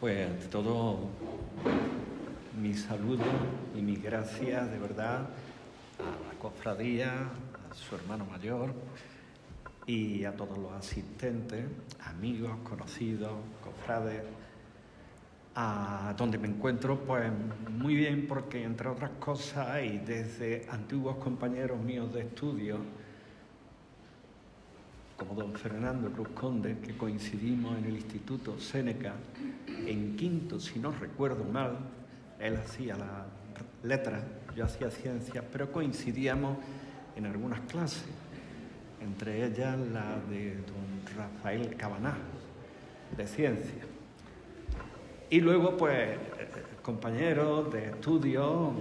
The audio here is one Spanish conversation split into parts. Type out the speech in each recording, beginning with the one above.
Pues ante todo, mi saludo y mis gracias de verdad a la cofradía, a su hermano mayor y a todos los asistentes, amigos, conocidos, cofrades, a donde me encuentro pues muy bien porque entre otras cosas y desde antiguos compañeros míos de estudio, como don Fernando Cruz Conde, que coincidimos en el Instituto Séneca, en quinto, si no recuerdo mal, él hacía las letras, yo hacía ciencias, pero coincidíamos en algunas clases, entre ellas la de don Rafael Cabaná, de ciencias. Y luego, pues, compañeros de estudio,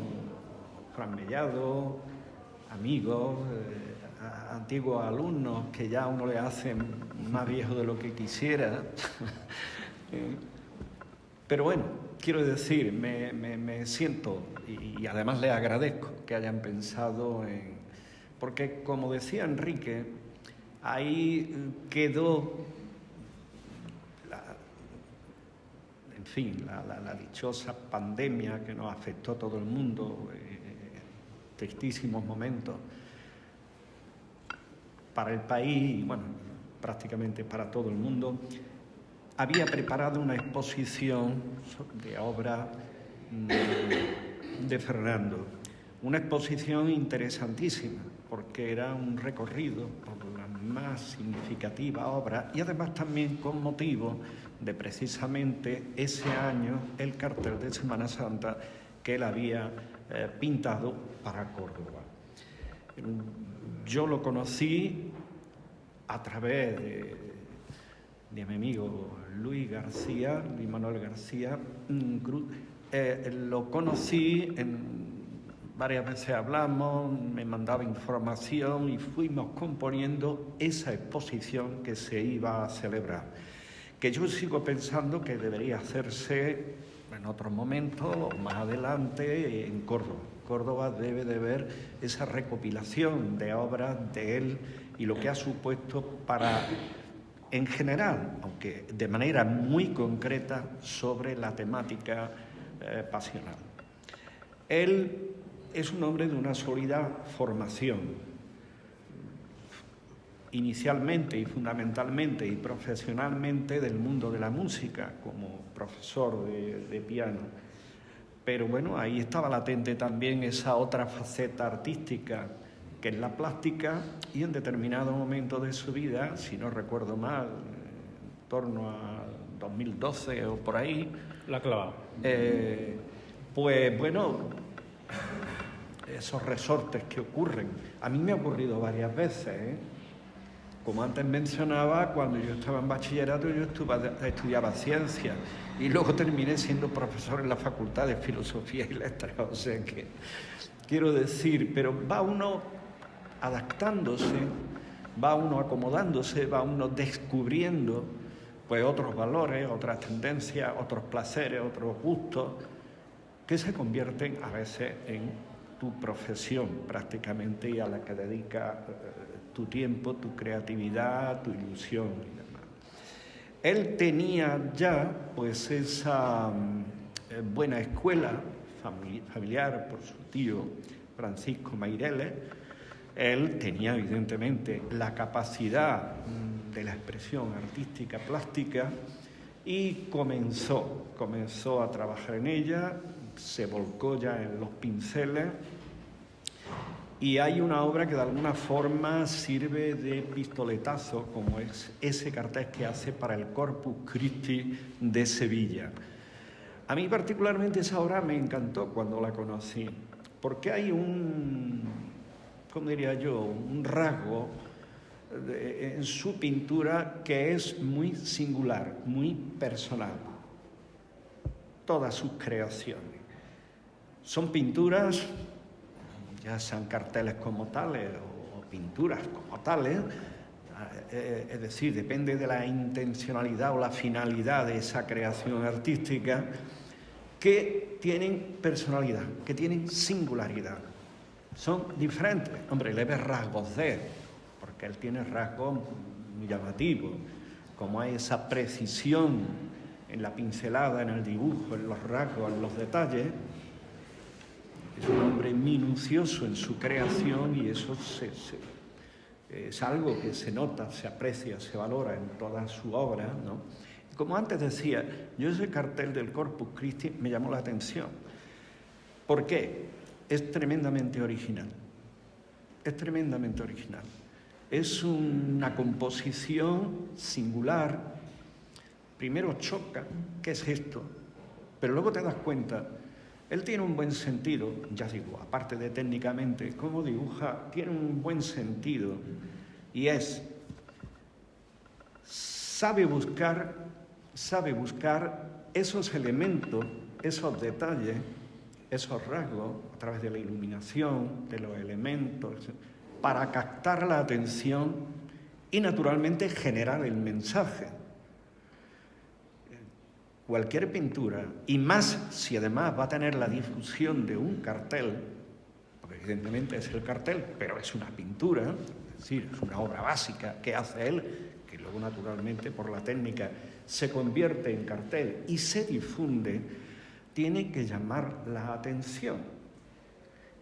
Fran Mellado, amigos, antiguos alumnos que ya a uno le hacen más viejo de lo que quisiera. Pero bueno, quiero decir, me siento y además les agradezco que hayan pensado en... Porque como decía Enrique, ahí quedó la dichosa pandemia que nos afectó a todo el mundo, tristísimos momentos para el país y, bueno, prácticamente para todo el mundo. Había preparado una exposición de obras de Fernando, una exposición interesantísima, porque era un recorrido por las más significativas obras y además también con motivo de precisamente ese año el cartel de Semana Santa que él había pintado para Córdoba. Yo lo conocí a través de mi amigo Luis Manuel García Cruz. Lo conocí, varias veces hablamos, me mandaba información y fuimos componiendo esa exposición que se iba a celebrar, que yo sigo pensando que debería hacerse en otro momento o más adelante en Córdoba. Córdoba debe de ver esa recopilación de obras de él y lo que ha supuesto para, en general, aunque de manera muy concreta, sobre la temática pasional. Él es un hombre de una sólida formación, inicialmente y fundamentalmente y profesionalmente del mundo de la música, como profesor de piano. Pero bueno, ahí estaba latente también esa otra faceta artística, que es la plástica, y en determinado momento de su vida, si no recuerdo mal, en torno a 2012 o por ahí... La clava. Pues bueno, esos resortes que ocurren. A mí me ha ocurrido varias veces, Como antes mencionaba, cuando yo estaba en bachillerato yo estudiaba ciencias y luego terminé siendo profesor en la Facultad de Filosofía y Letras, o sea que quiero decir, pero va uno adaptándose, va uno acomodándose, va uno descubriendo pues otros valores, otras tendencias, otros placeres, otros gustos que se convierten a veces en tu profesión prácticamente y a la que dedicas tu tiempo, tu creatividad, tu ilusión y demás. Él tenía ya pues esa buena escuela familiar por su tío Francisco Meireles. Él tenía evidentemente la capacidad de la expresión artística plástica y comenzó a trabajar en ella, se volcó ya en los pinceles. Y hay una obra que de alguna forma sirve de pistoletazo, como es ese cartel que hace para el Corpus Christi de Sevilla. A mí particularmente esa obra me encantó cuando la conocí, porque hay ¿cómo diría yo?, un rasgo en su pintura que es muy singular, muy personal. Todas sus creaciones son pinturas, ya sean carteles como tales o pinturas como tales, es decir, depende de la intencionalidad o la finalidad de esa creación artística, que tienen personalidad, que tienen singularidad. Son diferentes. Hombre, le ves rasgos de él, porque él tiene rasgos muy llamativos, como hay esa precisión en la pincelada, en el dibujo, en los rasgos, en los detalles. Es un hombre minucioso en su creación y eso es algo que se nota, se aprecia, se valora en toda su obra, ¿no? Como antes decía, yo ese cartel del Corpus Christi me llamó la atención. ¿Por qué? Es tremendamente original. Es tremendamente original. Es una composición singular. Primero choca, ¿qué es esto? Pero luego te das cuenta, él tiene un buen sentido, ya digo, aparte de técnicamente, cómo dibuja, tiene un buen sentido y sabe buscar esos elementos, esos detalles, esos rasgos, a través de la iluminación, de los elementos, para captar la atención y naturalmente generar el mensaje. Cualquier pintura, y más si además va a tener la difusión de un cartel, porque evidentemente es el cartel, pero es una pintura, es decir, es una obra básica que hace él, que luego naturalmente por la técnica se convierte en cartel y se difunde, tiene que llamar la atención.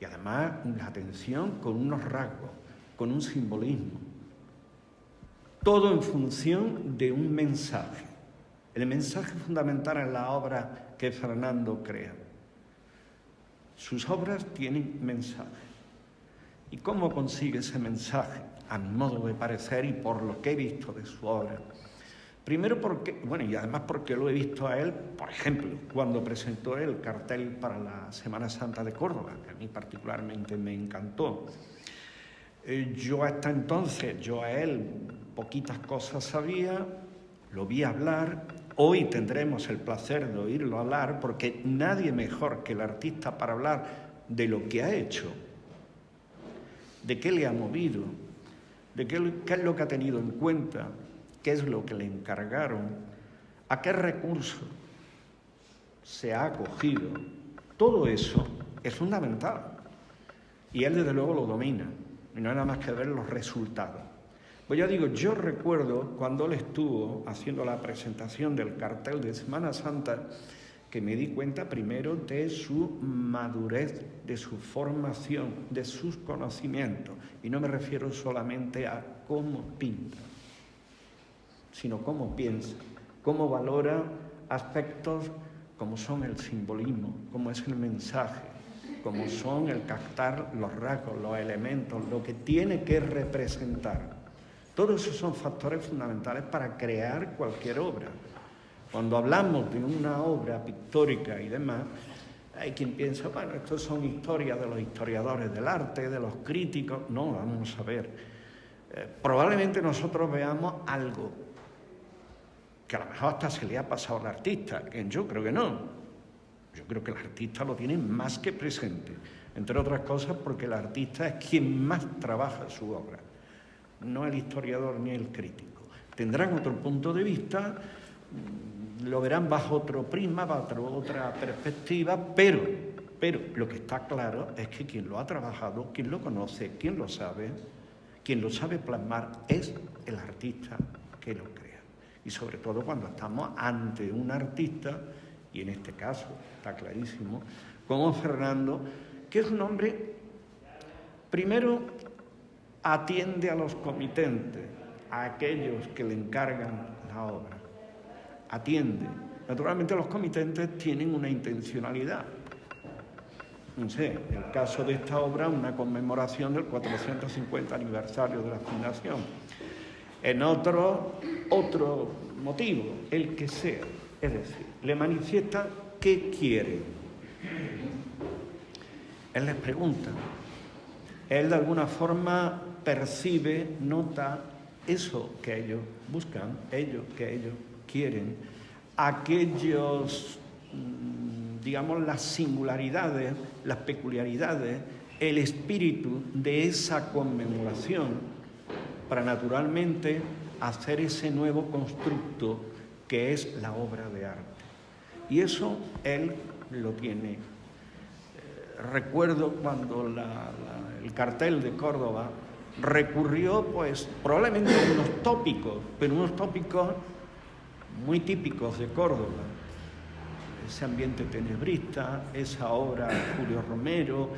Y además la atención con unos rasgos, con un simbolismo. Todo en función de un mensaje. El mensaje fundamental en la obra que Fernando crea. Sus obras tienen mensaje. ¿Y cómo consigue ese mensaje? A mi modo de parecer y por lo que he visto de su obra. Primero porque, y además porque lo he visto a él, por ejemplo, cuando presentó el cartel para la Semana Santa de Córdoba, que a mí particularmente me encantó. Yo hasta entonces, a él, poquitas cosas sabía, lo vi hablar. Hoy tendremos el placer de oírlo hablar, porque nadie mejor que el artista para hablar de lo que ha hecho, de qué le ha movido, de qué es lo que ha tenido en cuenta, qué es lo que le encargaron, a qué recursos se ha acogido. Todo eso es fundamental y él desde luego lo domina y no hay nada más que ver los resultados. Pues ya digo, yo recuerdo cuando él estuvo haciendo la presentación del cartel de Semana Santa que me di cuenta primero de su madurez, de su formación, de sus conocimientos. Y no me refiero solamente a cómo pinta, sino cómo piensa, cómo valora aspectos como son el simbolismo, como es el mensaje, como son el captar los rasgos, los elementos, lo que tiene que representar. Todos esos son factores fundamentales para crear cualquier obra. Cuando hablamos de una obra pictórica y demás, hay quien piensa, estos son historias de los historiadores del arte, de los críticos. No, vamos a ver. Probablemente nosotros veamos algo que a lo mejor hasta se le ha pasado al artista, que yo creo que no. Yo creo que el artista lo tiene más que presente, entre otras cosas porque el artista es quien más trabaja su obra, no el historiador ni el crítico. Tendrán otro punto de vista, lo verán bajo otro prisma, bajo otra perspectiva, pero lo que está claro es que quien lo ha trabajado, quien lo conoce, quien lo sabe plasmar es el artista que lo crea. Y sobre todo cuando estamos ante un artista, y en este caso está clarísimo, como Fernando, que es un hombre, primero, atiende a los comitentes, a aquellos que le encargan la obra. Atiende. Naturalmente los comitentes tienen una intencionalidad. No sé, en el caso de esta obra, una conmemoración del 450 aniversario de la fundación. En otro motivo, el que sea. Es decir, le manifiesta qué quiere. Él les pregunta. Él de alguna forma percibe, nota eso que ellos buscan, que ellos quieren, aquellos, las singularidades, las peculiaridades, el espíritu de esa conmemoración para naturalmente hacer ese nuevo constructo que es la obra de arte. Y eso él lo tiene. Recuerdo cuando el cartel de Córdoba recurrió, probablemente a unos tópicos, pero unos tópicos muy típicos de Córdoba, ese ambiente tenebrista, esa obra de Julio Romero,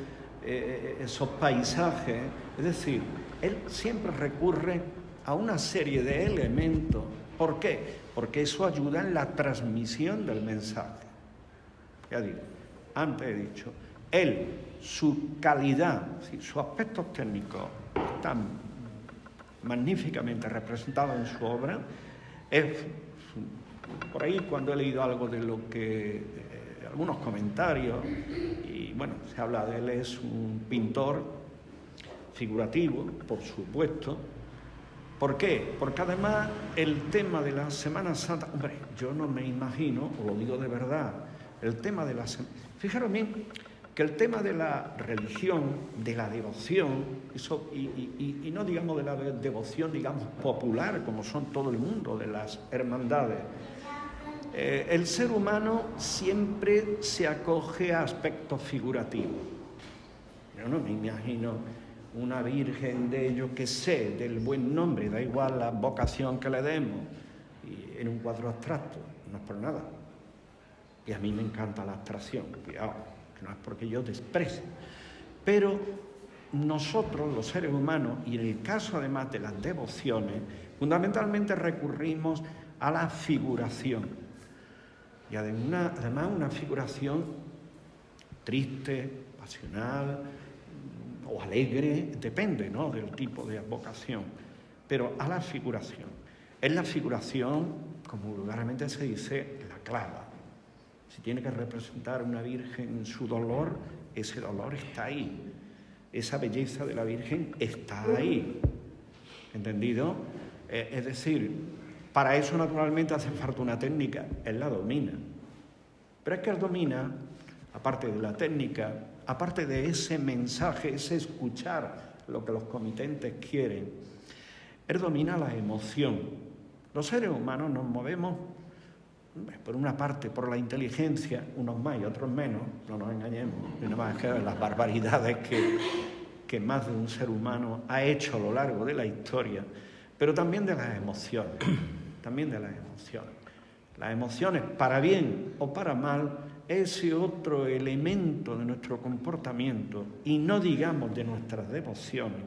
esos paisajes. Es decir, él siempre recurre a una serie de elementos. ¿Por qué? Porque eso ayuda en la transmisión del mensaje. Ya digo, antes he dicho, él, su calidad, sus aspectos técnicos están magníficamente representados en su obra. Por ahí, cuando he leído algo de lo que algunos comentarios, y bueno, se habla de él, es un pintor figurativo, por supuesto. ¿Por qué? Porque además el tema de la Semana Santa, hombre, yo no me imagino, os lo digo de verdad, el tema de la Semana... Fijaros bien que el tema de la religión, de la devoción, eso, y no digamos de la devoción, digamos, popular, como son todo el mundo, de las hermandades, el ser humano siempre se acoge a aspectos figurativos. Yo no me imagino una virgen de, yo que sé, del buen nombre, da igual la vocación que le demos, y en un cuadro abstracto, no es por nada. Y a mí me encanta la abstracción, cuidado, que no es porque yo desprecie. Pero nosotros, los seres humanos, y en el caso además de las devociones, fundamentalmente recurrimos a la figuración. Y además una figuración triste, pasional o alegre, depende, ¿no?, del tipo de vocación, pero a la figuración. Es la figuración, como vulgarmente se dice, la clava. Si tiene que representar una virgen en su dolor, ese dolor está ahí. Esa belleza de la Virgen está ahí. ¿Entendido? Es decir, para eso naturalmente hace falta una técnica, él la domina. Pero es que él domina, aparte de la técnica, aparte de ese mensaje, ese escuchar lo que los comitentes quieren, él domina la emoción. Los seres humanos nos movemos, por una parte, por la inteligencia, unos más y otros menos, no nos engañemos, y no más que las barbaridades que más de un ser humano ha hecho a lo largo de la historia, pero también de las emociones, también de las emociones. Las emociones, para bien o para mal, ese otro elemento de nuestro comportamiento, y no digamos de nuestras devociones,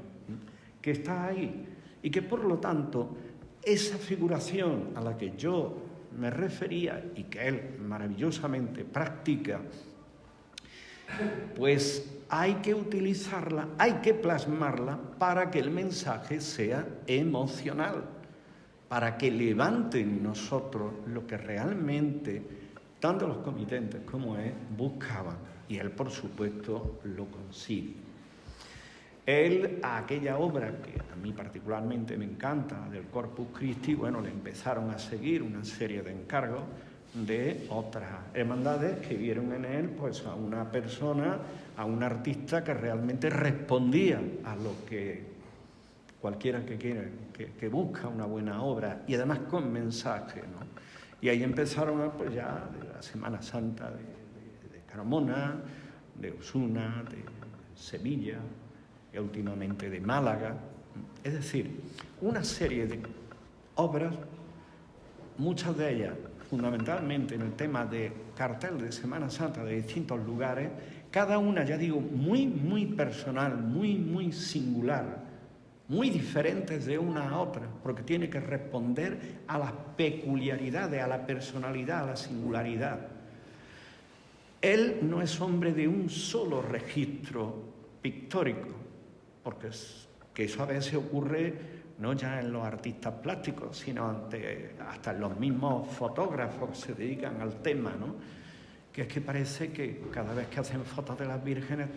que está ahí, y que por lo tanto, esa figuración a la que yo me refería y que él maravillosamente practica, pues hay que utilizarla, hay que plasmarla para que el mensaje sea emocional, para que levante en nosotros lo que realmente tanto los comitentes como él buscaban, y él por supuesto lo consigue. Él, a aquella obra que a mí particularmente me encanta, del Corpus Christi, bueno, le empezaron a seguir una serie de encargos de otras hermandades que vieron en él pues a una persona, a un artista que realmente respondía a lo que cualquiera que quiera, que busca una buena obra, y además con mensaje, ¿no? Y ahí empezaron pues ya de la Semana Santa de Carmona, de Osuna, de Sevilla, y últimamente de Málaga. Es decir, una serie de obras, muchas de ellas fundamentalmente en el tema de cartel de Semana Santa de distintos lugares, cada una, ya digo, muy, muy personal, muy, muy singular, muy diferentes de una a otra, porque tiene que responder a las peculiaridades, a la personalidad, a la singularidad. Él no es hombre de un solo registro pictórico, porque que eso a veces ocurre no ya en los artistas plásticos, sino hasta en los mismos fotógrafos que se dedican al tema, ¿no? Que es que parece que cada vez que hacen fotos de las vírgenes,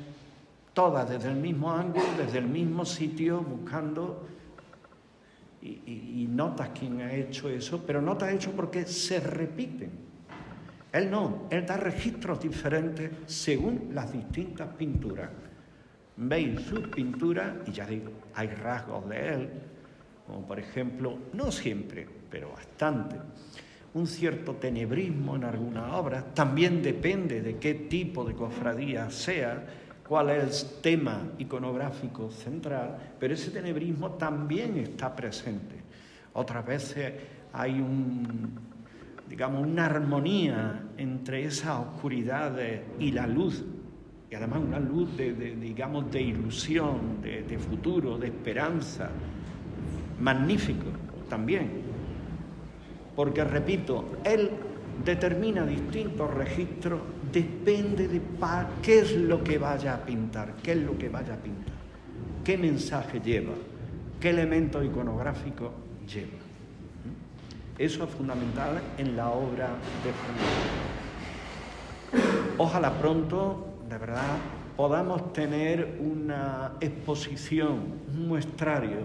todas desde el mismo ángulo, desde el mismo sitio, buscando, y notas quién ha hecho eso, pero notas hecho porque se repiten. Él no, él da registros diferentes según las distintas pinturas. Veis sus pinturas y ya digo, hay rasgos de él, como por ejemplo, no siempre, pero bastante, un cierto tenebrismo en algunas obras. También depende de qué tipo de cofradía sea, cuál es el tema iconográfico central, pero ese tenebrismo también está presente. Otras veces hay digamos, una armonía entre esa oscuridad y la luz, y además una luz digamos, de ilusión, de futuro, de esperanza, magnífico también, porque, repito, él determina distintos registros, depende de qué es lo que vaya a pintar, qué mensaje lleva, qué elemento iconográfico lleva. Eso es fundamental en la obra de Fernando. Ojalá pronto, de verdad, podamos tener una exposición, un muestrario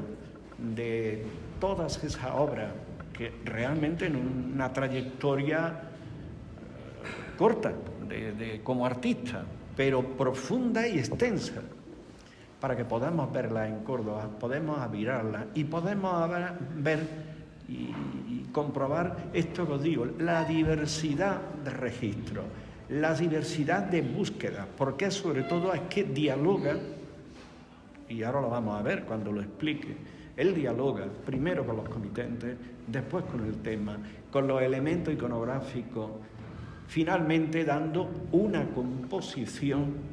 de todas esas obras que realmente en una trayectoria corta como artista, pero profunda y extensa, para que podamos verla en Córdoba, podemos admirarla y podemos ver y comprobar esto que os digo, la diversidad de registros, la diversidad de búsquedas, porque sobre todo es que dialoga, y ahora lo vamos a ver cuando lo explique, él dialoga primero con los comitentes, después con el tema, con los elementos iconográficos, finalmente dando una composición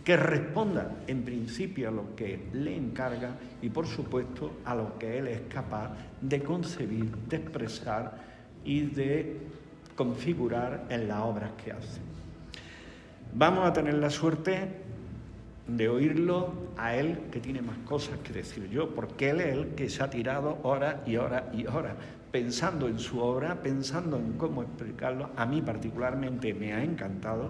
que responda en principio a lo que le encarga y por supuesto a lo que él es capaz de concebir, de expresar y de configurar en las obras que hace. Vamos a tener la suerte de oírlo a él, que tiene más cosas que decir yo, porque él es el que se ha tirado horas y horas y horas pensando en su obra, pensando en cómo explicarlo. A mí particularmente me ha encantado.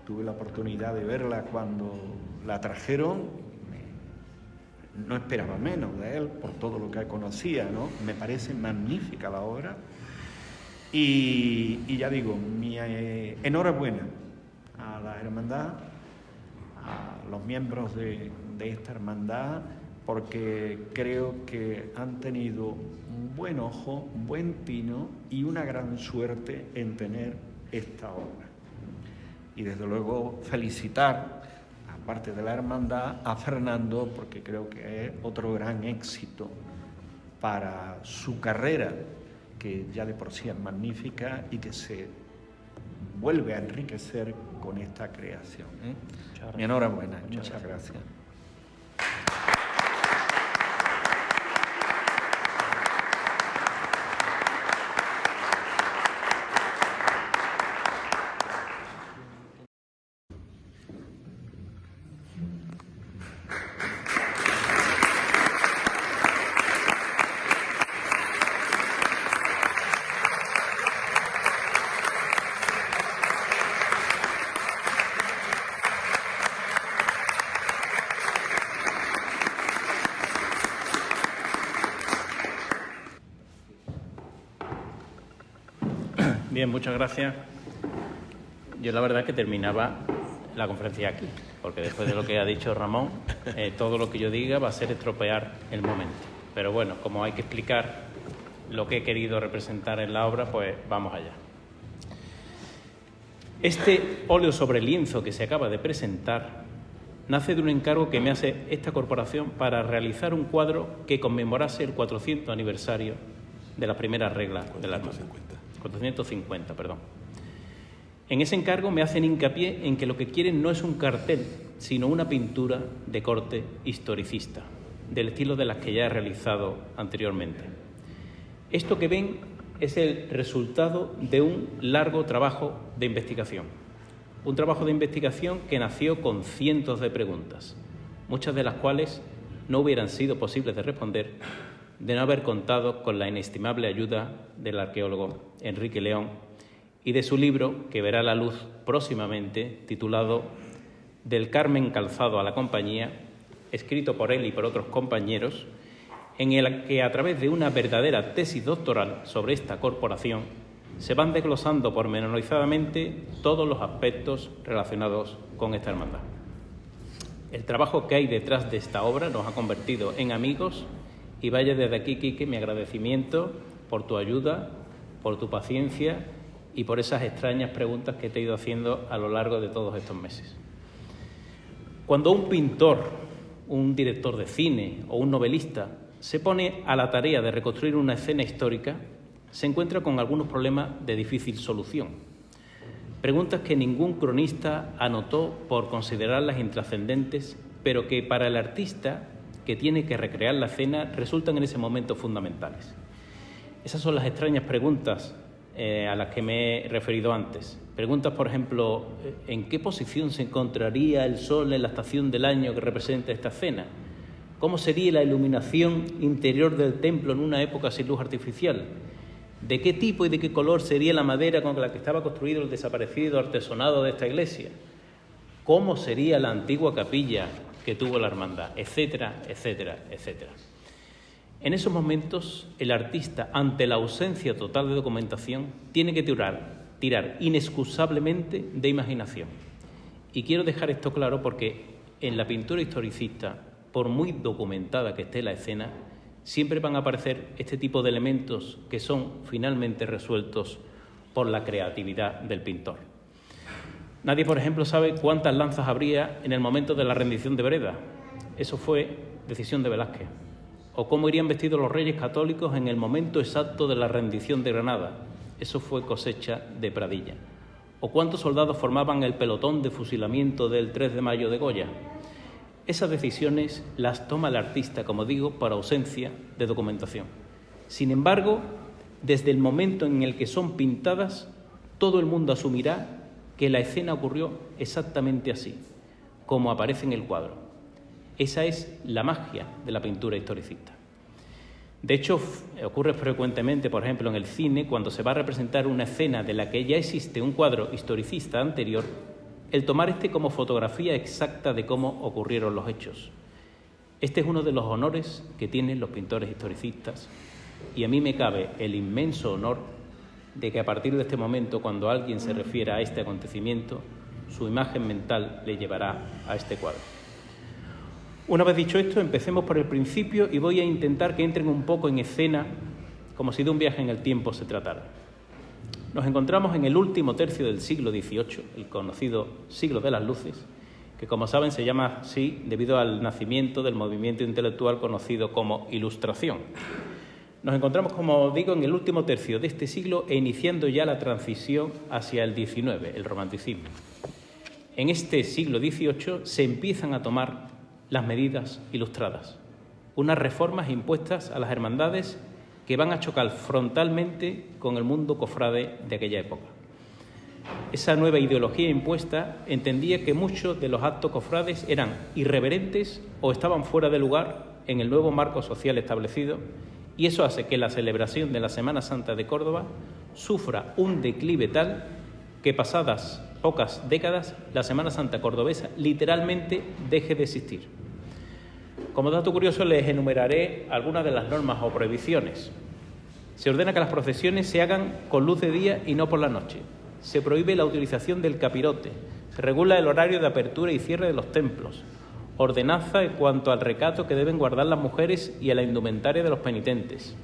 Tuve la oportunidad de verla cuando la trajeron, no esperaba menos de él por todo lo que conocía, ¿no? Me parece magnífica la obra y ya digo, mi enhorabuena a la hermandad, a los miembros de esta hermandad, porque creo que han tenido un buen ojo, un buen tino y una gran suerte en tener esta obra. Y desde luego felicitar, aparte de la hermandad, a Fernando, porque creo que es otro gran éxito para su carrera, que ya de por sí es magnífica y que se vuelve a enriquecer con esta creación. Mi enhorabuena, muchas gracias. Bien, muchas gracias. Yo la verdad es que terminaba la conferencia aquí, porque después de lo que ha dicho Ramón, todo lo que yo diga va a ser estropear el momento. Pero bueno, como hay que explicar lo que he querido representar en la obra, pues vamos allá. Este óleo sobre lienzo que se acaba de presentar nace de un encargo que me hace esta corporación para realizar un cuadro que conmemorase el 400 aniversario de la primera regla de la hermandad. 450, perdón. En ese encargo me hacen hincapié en que lo que quieren no es un cartel, sino una pintura de corte historicista, del estilo de las que ya he realizado anteriormente. Esto que ven es el resultado de un largo trabajo de investigación. Un trabajo de investigación que nació con cientos de preguntas, muchas de las cuales no hubieran sido posibles de responder de no haber contado con la inestimable ayuda del arqueólogo Enrique León y de su libro, que verá la luz próximamente, titulado Del Carmen calzado a la compañía, escrito por él y por otros compañeros, en el que a través de una verdadera tesis doctoral sobre esta corporación se van desglosando pormenorizadamente todos los aspectos relacionados con esta hermandad. El trabajo que hay detrás de esta obra nos ha convertido en amigos y vaya desde aquí, Quique, mi agradecimiento por tu ayuda, por tu paciencia y por esas extrañas preguntas que te he ido haciendo a lo largo de todos estos meses. Cuando un pintor, un director de cine o un novelista se pone a la tarea de reconstruir una escena histórica, se encuentra con algunos problemas de difícil solución. Preguntas que ningún cronista anotó por considerarlas intrascendentes, pero que para el artista que tiene que recrear la escena resultan en ese momento fundamentales. Esas son las extrañas preguntas a las que me he referido antes. Preguntas, por ejemplo, ¿en qué posición se encontraría el sol en la estación del año que representa esta escena? ¿Cómo sería la iluminación interior del templo en una época sin luz artificial? ¿De qué tipo y de qué color sería la madera con la que estaba construido el desaparecido artesonado de esta iglesia? ¿Cómo sería la antigua capilla que tuvo la hermandad? Etcétera, etcétera, etcétera. En esos momentos, el artista, ante la ausencia total de documentación, tiene que tirar inexcusablemente de imaginación. Y quiero dejar esto claro porque en la pintura historicista, por muy documentada que esté la escena, siempre van a aparecer este tipo de elementos que son finalmente resueltos por la creatividad del pintor. Nadie, por ejemplo, sabe cuántas lanzas habría en el momento de la rendición de Breda. Eso fue decisión de Velázquez. O cómo irían vestidos los reyes católicos en el momento exacto de la rendición de Granada. Eso fue cosecha de Pradilla. O cuántos soldados formaban el pelotón de fusilamiento del 3 de mayo de Goya. Esas decisiones las toma el artista, como digo, por ausencia de documentación. Sin embargo, desde el momento en el que son pintadas, todo el mundo asumirá que la escena ocurrió exactamente así, como aparece en el cuadro. Esa es la magia de la pintura historicista. De hecho, ocurre frecuentemente, por ejemplo, en el cine, cuando se va a representar una escena de la que ya existe un cuadro historicista anterior, el tomar como fotografía exacta de cómo ocurrieron los hechos. Este es uno de los honores que tienen los pintores historicistas y a mí me cabe el inmenso honor de que a partir de este momento, cuando alguien se refiera a este acontecimiento, su imagen mental le llevará a este cuadro. Una vez dicho esto, empecemos por el principio y voy a intentar que entren un poco en escena, como si de un viaje en el tiempo se tratara. Nos encontramos en el último tercio del siglo XVIII, el conocido siglo de las luces, que como saben se llama así debido al nacimiento del movimiento intelectual conocido como Ilustración. Nos encontramos, como digo, en el último tercio de este siglo e iniciando ya la transición hacia el XIX, el romanticismo. En este siglo XVIII se empiezan a tomar las medidas ilustradas, unas reformas impuestas a las hermandades que van a chocar frontalmente con el mundo cofrade de aquella época. Esa nueva ideología impuesta entendía que muchos de los actos cofrades eran irreverentes o estaban fuera de lugar en el nuevo marco social establecido, y eso hace que la celebración de la Semana Santa de Córdoba sufra un declive tal que pasadas pocas décadas la Semana Santa cordobesa literalmente deje de existir. Como dato curioso les enumeraré algunas de las normas o prohibiciones. Se ordena que las procesiones se hagan con luz de día y no por la noche. Se prohíbe la utilización del capirote. Se regula el horario de apertura y cierre de los templos. Ordenanza en cuanto al recato que deben guardar las mujeres y a la indumentaria de los penitentes.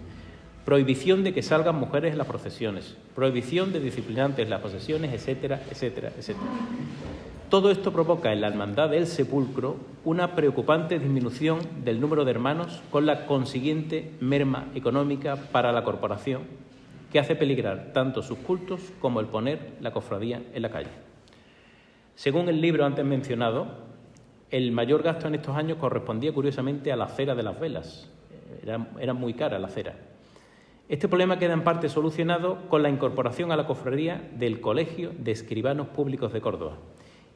Prohibición de que salgan mujeres en las procesiones. Prohibición de disciplinantes en las procesiones, etcétera, etcétera, etcétera. Todo esto provoca en la Hermandad del Sepulcro una preocupante disminución del número de hermanos con la consiguiente merma económica para la corporación, que hace peligrar tanto sus cultos como el poner la cofradía en la calle. Según el libro antes mencionado, el mayor gasto en estos años correspondía curiosamente a la cera de las velas. Era muy cara la cera. Este problema queda en parte solucionado con la incorporación a la cofradía del Colegio de Escribanos Públicos de Córdoba.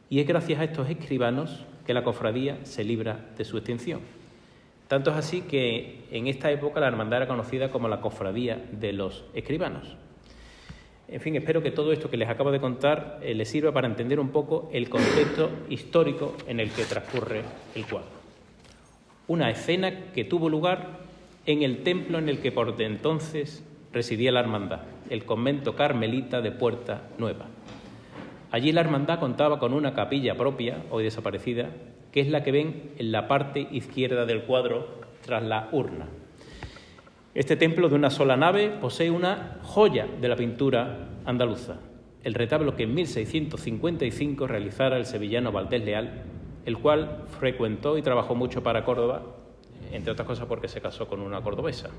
Y es gracias a estos escribanos que la cofradía se libra de su extinción. Tanto es así que en esta época la hermandad era conocida como la Cofradía de los Escribanos. En fin, espero que todo esto que les acabo de contar les sirva para entender un poco el contexto histórico en el que transcurre el cuadro. Una escena que tuvo lugar en el templo en el que por entonces residía la hermandad, el convento carmelita de Puerta Nueva. Allí la hermandad contaba con una capilla propia, hoy desaparecida, que es la que ven en la parte izquierda del cuadro tras la urna. Este templo de una sola nave posee una joya de la pintura andaluza, el retablo que en 1655 realizara el sevillano Valdés Leal, el cual frecuentó y trabajó mucho para Córdoba, entre otras cosas porque se casó con una cordobesa.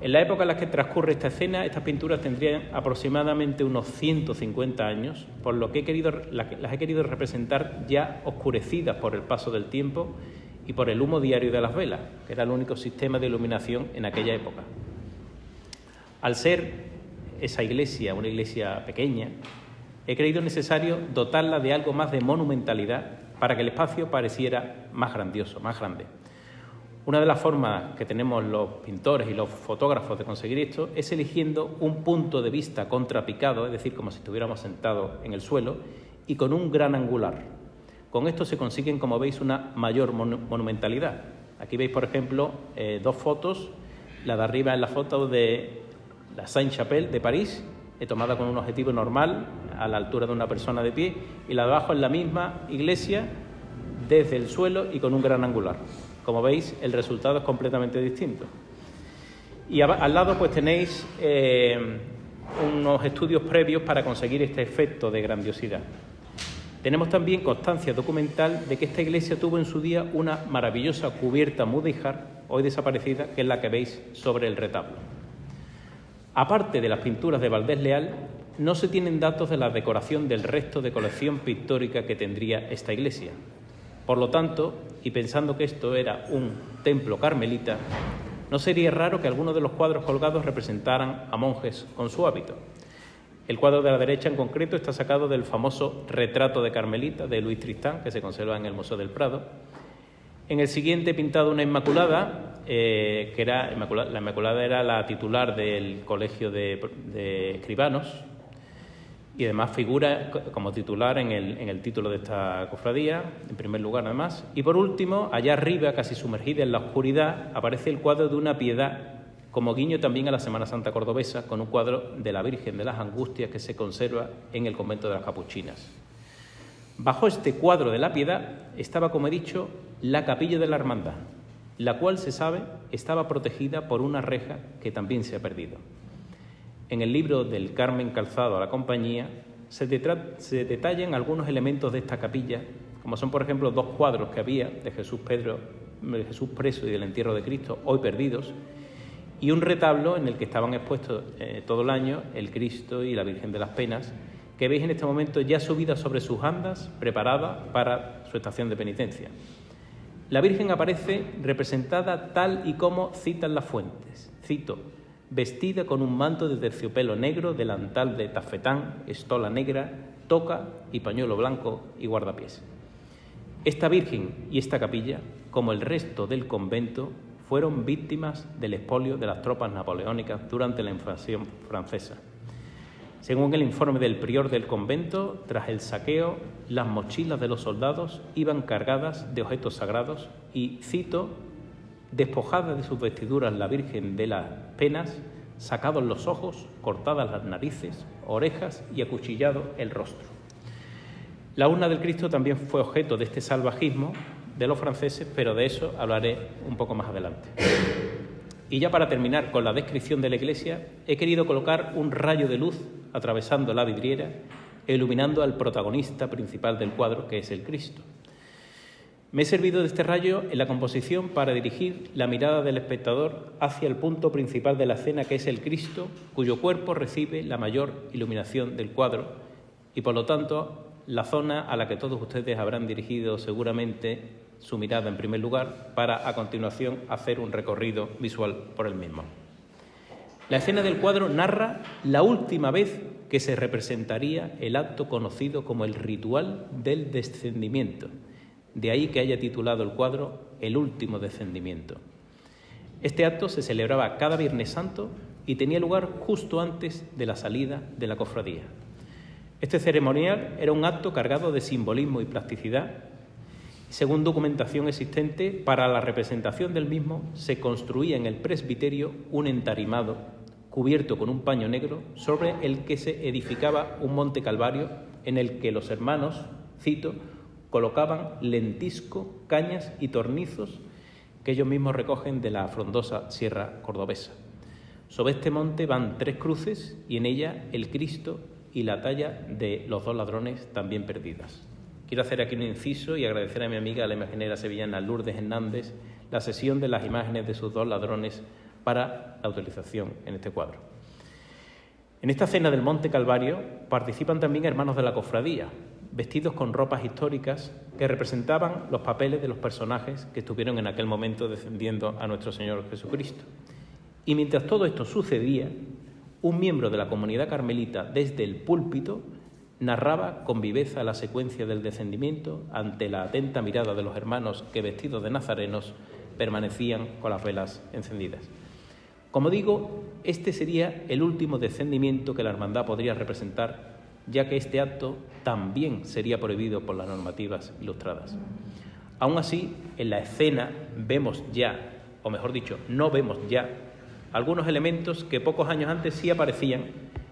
En la época en la que transcurre esta escena, estas pinturas tendrían aproximadamente unos 150 años, por lo que las he querido representar ya oscurecidas por el paso del tiempo y por el humo diario de las velas, que era el único sistema de iluminación en aquella época. Al ser esa iglesia una iglesia pequeña, he creído necesario dotarla de algo más de monumentalidad para que el espacio pareciera más grandioso, más grande. Una de las formas que tenemos los pintores y los fotógrafos de conseguir esto es eligiendo un punto de vista contrapicado, es decir, como si estuviéramos sentados en el suelo, y con un gran angular. Con esto se consiguen, como veis, una mayor monumentalidad. Aquí veis, por ejemplo, dos fotos. La de arriba es la foto de la Sainte-Chapelle de París, tomada con un objetivo normal, a la altura de una persona de pie, y la de abajo es la misma iglesia, desde el suelo y con un gran angular. Como veis, el resultado es completamente distinto. Y al lado pues tenéis unos estudios previos para conseguir este efecto de grandiosidad. Tenemos también constancia documental de que esta iglesia tuvo en su día una maravillosa cubierta mudéjar, hoy desaparecida, que es la que veis sobre el retablo. Aparte de las pinturas de Valdés Leal, no se tienen datos de la decoración del resto de colección pictórica que tendría esta iglesia. Por lo tanto, y pensando que esto era un templo carmelita, no sería raro que algunos de los cuadros colgados representaran a monjes con su hábito. El cuadro de la derecha en concreto está sacado del famoso Retrato de Carmelita de Luis Tristán, que se conserva en el Museo del Prado. En el siguiente pintado una Inmaculada, la Inmaculada era la titular del Colegio de Escribanos, y además figura como titular en el título de esta cofradía, en primer lugar además. Y por último, allá arriba, casi sumergida en la oscuridad, aparece el cuadro de una Piedad, como guiño también a la Semana Santa cordobesa, con un cuadro de la Virgen de las Angustias que se conserva en el convento de las Capuchinas. Bajo este cuadro de la Piedad estaba, como he dicho, la Capilla de la Hermandad, la cual, se sabe, estaba protegida por una reja que también se ha perdido. En el libro del Carmen Calzado a la Compañía se detallan algunos elementos de esta capilla, como son, por ejemplo, dos cuadros que había de Jesús preso y del entierro de Cristo, hoy perdidos, y un retablo en el que estaban expuestos todo el año el Cristo y la Virgen de las Penas, que veis en este momento ya subida sobre sus andas, preparada para su estación de penitencia. La Virgen aparece representada tal y como citan las fuentes. Cito: vestida con un manto de terciopelo negro, delantal de tafetán, estola negra, toca y pañuelo blanco y guardapiés. Esta Virgen y esta capilla, como el resto del convento, fueron víctimas del expolio de las tropas napoleónicas durante la invasión francesa. Según el informe del prior del convento, tras el saqueo, las mochilas de los soldados iban cargadas de objetos sagrados y, cito, despojada de sus vestiduras la Virgen de las Penas, sacados los ojos, cortadas las narices, orejas y acuchillado el rostro. La urna del Cristo también fue objeto de este salvajismo de los franceses, pero de eso hablaré un poco más adelante. Y ya para terminar con la descripción de la iglesia, he querido colocar un rayo de luz atravesando la vidriera, iluminando al protagonista principal del cuadro, que es el Cristo. Me he servido de este rayo en la composición para dirigir la mirada del espectador hacia el punto principal de la escena, que es el Cristo, cuyo cuerpo recibe la mayor iluminación del cuadro y, por lo tanto, la zona a la que todos ustedes habrán dirigido seguramente su mirada en primer lugar para, a continuación, hacer un recorrido visual por el mismo. La escena del cuadro narra la última vez que se representaría el acto conocido como el ritual del descendimiento. De ahí que haya titulado el cuadro El último descendimiento. Este acto se celebraba cada Viernes Santo y tenía lugar justo antes de la salida de la cofradía. Este ceremonial era un acto cargado de simbolismo y plasticidad. Según documentación existente, para la representación del mismo se construía en el presbiterio un entarimado cubierto con un paño negro sobre el que se edificaba un monte calvario en el que los hermanos, cito, colocaban lentisco, cañas y tornizos que ellos mismos recogen de la frondosa sierra cordobesa. Sobre este monte van 3 cruces y en ella el Cristo y la talla de los 2 ladrones también perdidas. Quiero hacer aquí un inciso y agradecer a mi amiga, la imaginera sevillana Lourdes Hernández, la cesión de las imágenes de sus 2 ladrones para la utilización en este cuadro. En esta cena del Monte Calvario participan también hermanos de la cofradía, vestidos con ropas históricas que representaban los papeles de los personajes que estuvieron en aquel momento defendiendo a nuestro Señor Jesucristo. Y mientras todo esto sucedía, un miembro de la comunidad carmelita desde el púlpito narraba con viveza la secuencia del descendimiento ante la atenta mirada de los hermanos que, vestidos de nazarenos, permanecían con las velas encendidas. Como digo, este sería el último descendimiento que la hermandad podría representar, ya que este acto también sería prohibido por las normativas ilustradas. Aún así, en la escena vemos ya, o mejor dicho, no vemos ya, algunos elementos que pocos años antes sí aparecían,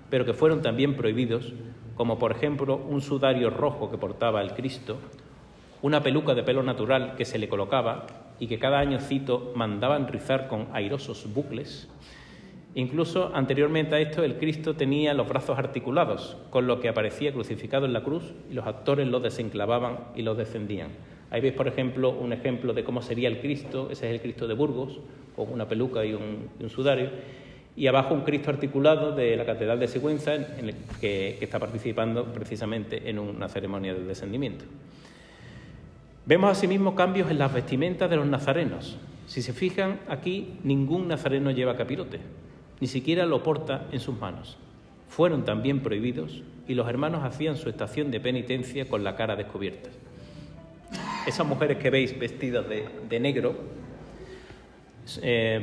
pero que fueron también prohibidos, como por ejemplo un sudario rojo que portaba el Cristo, una peluca de pelo natural que se le colocaba y que cada añocito mandaban rizar con airosos bucles. Incluso anteriormente a esto el Cristo tenía los brazos articulados, con lo que aparecía crucificado en la cruz y los actores lo desenclavaban y lo descendían. Ahí veis, por ejemplo, un ejemplo de cómo sería el Cristo. Ese es el Cristo de Burgos, con una peluca y un sudario. Y abajo un Cristo articulado de la Catedral de Sigüenza, en el que está participando precisamente en una ceremonia de descendimiento. Vemos asimismo cambios en las vestimentas de los nazarenos. Si se fijan, aquí ningún nazareno lleva capirote, ni siquiera lo porta en sus manos. Fueron también prohibidos y los hermanos hacían su estación de penitencia con la cara descubierta. Esas mujeres que veis vestidas de negro,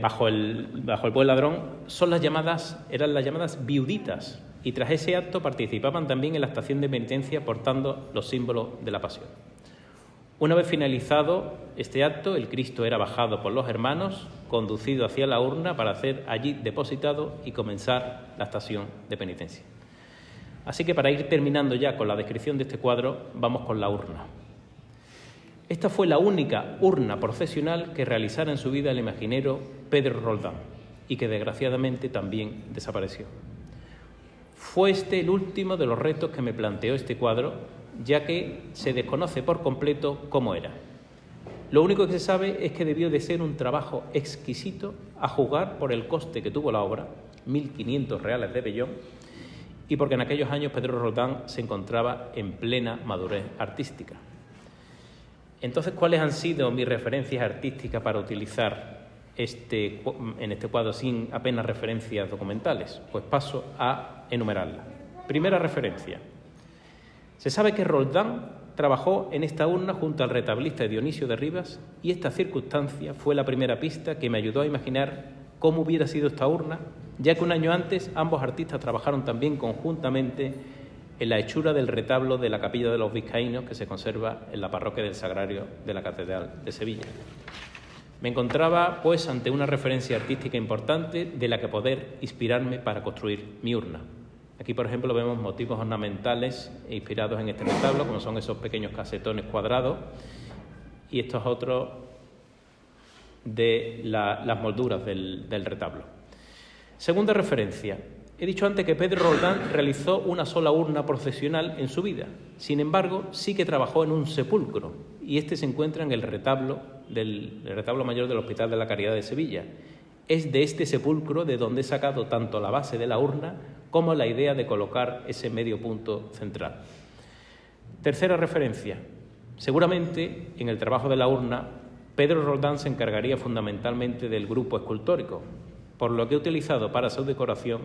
bajo el buen ladrón, eran las llamadas viuditas, y tras ese acto participaban también en la estación de penitencia portando los símbolos de la pasión. Una vez finalizado este acto, el Cristo era bajado por los hermanos, conducido hacia la urna para ser allí depositado y comenzar la estación de penitencia. Así que para ir terminando ya con la descripción de este cuadro, vamos con la urna. Esta fue la única urna procesional que realizara en su vida el imaginero Pedro Roldán y que desgraciadamente también desapareció. Fue este el último de los retos que me planteó este cuadro, ya que se desconoce por completo cómo era. Lo único que se sabe es que debió de ser un trabajo exquisito a juzgar por el coste que tuvo la obra, 1.500 reales de vellón, y porque en aquellos años Pedro Roldán se encontraba en plena madurez artística. Entonces, ¿cuáles han sido mis referencias artísticas para utilizar en este cuadro sin apenas referencias documentales? Pues paso a enumerarlas. Primera referencia. Se sabe que Roldán trabajó en esta urna junto al retablista Dionisio de Rivas y esta circunstancia fue la primera pista que me ayudó a imaginar cómo hubiera sido esta urna, ya que un año antes ambos artistas trabajaron también conjuntamente en la hechura del retablo de la Capilla de los Vizcaínos que se conserva en la parroquia del Sagrario de la Catedral de Sevilla. Me encontraba, pues, ante una referencia artística importante de la que poder inspirarme para construir mi urna. Aquí, por ejemplo, vemos motivos ornamentales inspirados en este retablo, como son esos pequeños casetones cuadrados y estos otros de las molduras del retablo. Segunda referencia. He dicho antes que Pedro Roldán realizó una sola urna procesional en su vida. Sin embargo, sí que trabajó en un sepulcro y este se encuentra en el retablo mayor del Hospital de la Caridad de Sevilla. Es de este sepulcro de donde he sacado tanto la base de la urna como la idea de colocar ese medio punto central. Tercera referencia. Seguramente, en el trabajo de la urna, Pedro Roldán se encargaría fundamentalmente del grupo escultórico, por lo que he utilizado para su decoración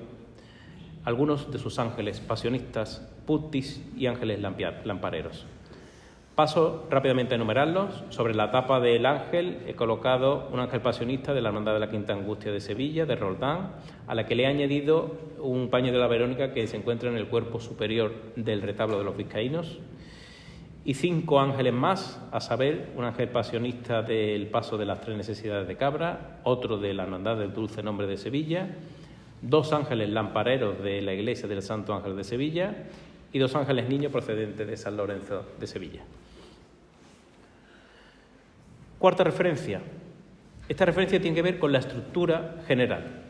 algunos de sus ángeles pasionistas, puttis y ángeles lampareros. Paso rápidamente a enumerarlos. Sobre la tapa del ángel he colocado un ángel pasionista de la Hermandad de la Quinta Angustia de Sevilla, de Roldán, a la que le he añadido un paño de la Verónica que se encuentra en el cuerpo superior del retablo de los Vizcaínos, y 5 ángeles más, a saber, un ángel pasionista del Paso de las Tres Necesidades de Cabra, otro de la Hermandad del Dulce Nombre de Sevilla, 2 ángeles lampareros de la Iglesia del Santo Ángel de Sevilla y 2 ángeles niños procedentes de San Lorenzo de Sevilla. Cuarta referencia. Esta referencia tiene que ver con la estructura general.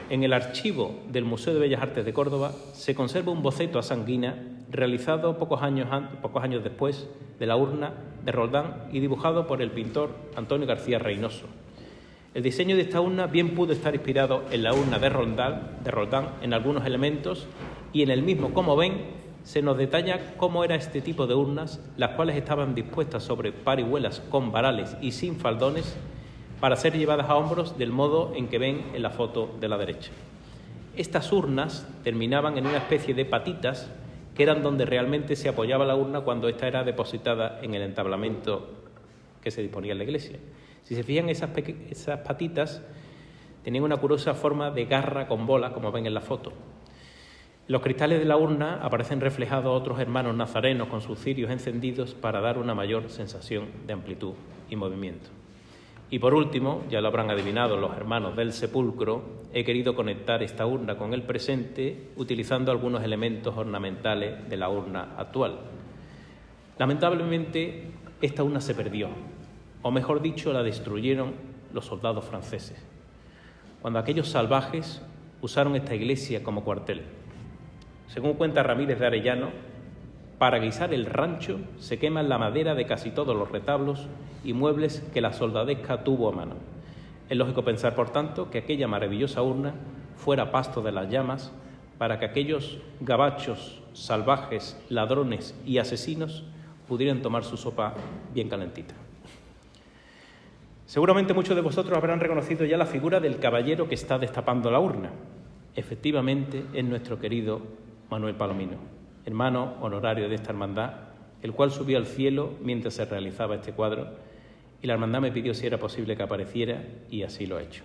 En el archivo del Museo de Bellas Artes de Córdoba se conserva un boceto a sanguina realizado pocos años después de la urna de Roldán y dibujado por el pintor Antonio García Reynoso. El diseño de esta urna bien pudo estar inspirado en la urna de Roldán en algunos elementos, y en el mismo, como ven, se nos detalla cómo era este tipo de urnas, las cuales estaban dispuestas sobre parihuelas con varales y sin faldones para ser llevadas a hombros del modo en que ven en la foto de la derecha. Estas urnas terminaban en una especie de patitas que eran donde realmente se apoyaba la urna cuando ésta era depositada en el entablamento que se disponía en la iglesia. Si se fijan, esas patitas tenían una curiosa forma de garra con bola, como ven en la foto. En los cristales de la urna aparecen reflejados otros hermanos nazarenos con sus cirios encendidos para dar una mayor sensación de amplitud y movimiento. Y por último, ya lo habrán adivinado los hermanos del sepulcro, he querido conectar esta urna con el presente utilizando algunos elementos ornamentales de la urna actual. Lamentablemente, esta urna se perdió, o mejor dicho, la destruyeron los soldados franceses, cuando aquellos salvajes usaron esta iglesia como cuartel. Según cuenta Ramírez de Arellano, para guisar el rancho se quema la madera de casi todos los retablos y muebles que la soldadesca tuvo a mano. Es lógico pensar, por tanto, que aquella maravillosa urna fuera pasto de las llamas para que aquellos gabachos, salvajes, ladrones y asesinos pudieran tomar su sopa bien calentita. Seguramente muchos de vosotros habrán reconocido ya la figura del caballero que está destapando la urna. Efectivamente, es nuestro querido Manuel Palomino, hermano honorario de esta hermandad, el cual subió al cielo mientras se realizaba este cuadro, y la hermandad me pidió si era posible que apareciera, y así lo ha hecho.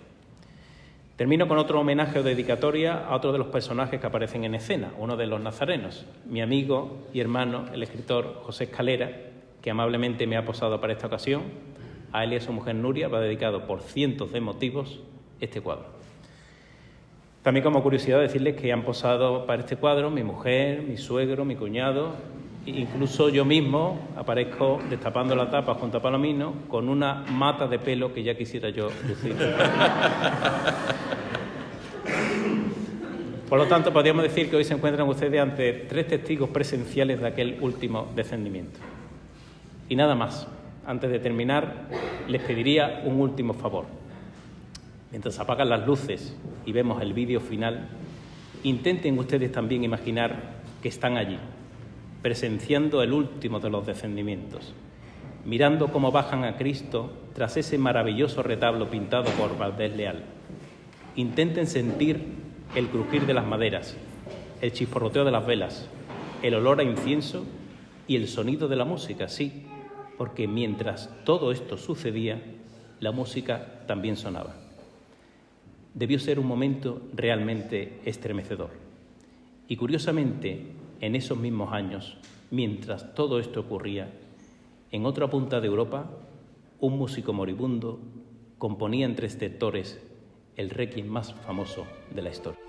Termino con otro homenaje o dedicatoria a otro de los personajes que aparecen en escena, uno de los nazarenos, mi amigo y hermano, el escritor José Escalera, que amablemente me ha posado para esta ocasión. A él y a su mujer Nuria va dedicado por cientos de motivos este cuadro. También, como curiosidad, decirles que han posado para este cuadro mi mujer, mi suegro, mi cuñado, e incluso yo mismo aparezco destapando la tapa junto a Palomino con una mata de pelo que ya quisiera yo lucir. Por lo tanto, podríamos decir que hoy se encuentran ustedes ante 3 testigos presenciales de aquel último descendimiento. Y nada más. Antes de terminar, les pediría un último favor. Mientras apagan las luces y vemos el vídeo final, intenten ustedes también imaginar que están allí, presenciando el último de los descendimientos, mirando cómo bajan a Cristo tras ese maravilloso retablo pintado por Valdés Leal. Intenten sentir el crujir de las maderas, el chisporroteo de las velas, el olor a incienso y el sonido de la música, sí, porque mientras todo esto sucedía, la música también sonaba. Debió ser un momento realmente estremecedor. Y curiosamente, en esos mismos años, mientras todo esto ocurría, en otra punta de Europa, un músico moribundo componía entre estertores el requiem más famoso de la historia.